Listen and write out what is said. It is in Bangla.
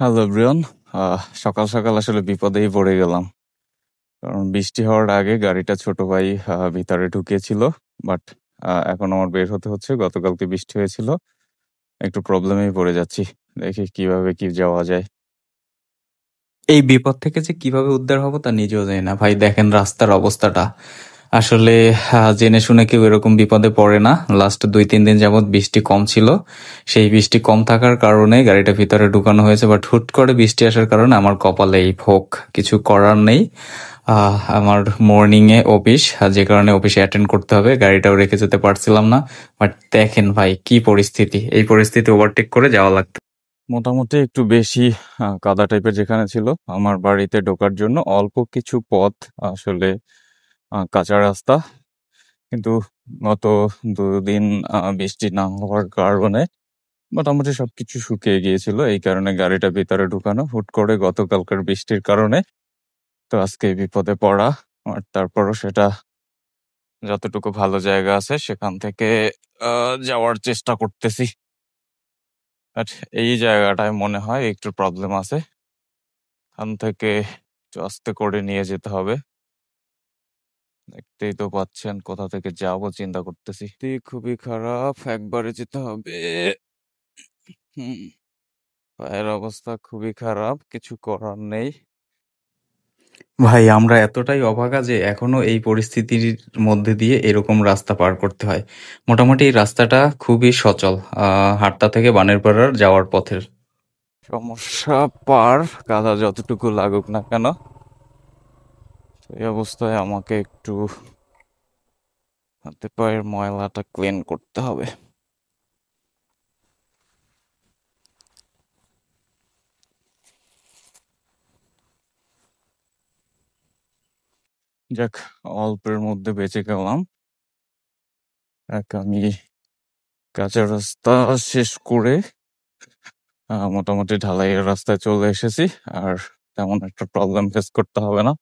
Hello everyone. সকাল সকাল আসলে বিপদেই পড়ে গেলাম, কারণ বৃষ্টি হওয়ার আগে গাড়িটা ছোট ভাই ভিতরে ঢুকিয়েছিল। বাট এখন আমার বের হতে হচ্ছে। গতকালকে বৃষ্টি হয়েছিল, একটু প্রবলেমেই পড়ে যাচ্ছি। দেখি কিভাবে কি যাওয়া যায়। এই বিপদ থেকে যে কিভাবে উদ্ধার হব তা নিজেও জানি না ভাই। দেখেন রাস্তার অবস্থাটা, আসলে জেনে শুনে কেউ এরকম বিপদে পড়ে না। লাস্ট 2-3 দিন যাবৎ বৃষ্টি কম ছিল, সেই বৃষ্টি কম থাকার কারণে গাড়িটা ভিতরে ঢুকানো হয়েছে। বাট হুট করে বৃষ্টি আসার কারণে আমার কপালে এই ভোগ, কিছু করার নেই। আমার মর্নিং এ অফিস, যে কারণে অফিসে অ্যাটেন্ড করতে হবে, গাড়িটাও রেখে যেতে পারছিলাম না। বাট দেখেন ভাই কি পরিস্থিতি, এই পরিস্থিতি ওভারটেক করে যাওয়া লাগতো। মোটামুটি একটু বেশি কাদা টাইপের যেখানে ছিল, আমার বাড়িতে ঢোকার জন্য অল্প কিছু পথ আসলে কাঁচা রাস্তা। কিন্তু গত 2 দিন বৃষ্টি না হওয়ার কারণে মোটামুটি সবকিছু শুকিয়ে গিয়েছিল। এই কারণে গাড়িটা ভিতরে ঢুকানো, হুট করে গতকালকার বৃষ্টির কারণে তো আজকে এই বিপদে পড়া। আর তারপরও সেটা যতটুকু ভালো জায়গা আছে সেখান থেকে যাওয়ার চেষ্টা করতেছি। বাট এই জায়গাটায় মনে হয় একটু প্রবলেম আছে, এখান থেকে একটু আস্তে করে নিয়ে যেতে হবে। দেখতেই তো পাচ্ছেন কোথা থেকে যাবো চিন্তা করতেছি। খুবই খারাপ, একবারে যেতে হবে। হুম, পায়ের অবস্থা খুবই খারাপ, কিছু করার নেই। ভাই আমরা এতটাই অভাগা যে এখনো এই পরিস্থিতির মধ্যে দিয়ে এরকম রাস্তা পার করতে হয়। মোটামুটি এই রাস্তাটা খুবই সচল, হাট্টা থেকে বানেরপাড়ার যাওয়ার পথের। সমস্যা পার, কাদা যতটুকু লাগুক না কেন, এই অবস্থায় আমাকে একটু হাতে পায়ের ময়লাটা ক্লিন করতে হবে। যাক, অল্পের মধ্যে বেঁচে গেলাম। আমি কাঁচা রাস্তা শেষ করে মোটামুটি ঢালাইয়ের রাস্তায় চলে এসেছি। আর তেমন একটা প্রবলেম ফেস করতে হবে না।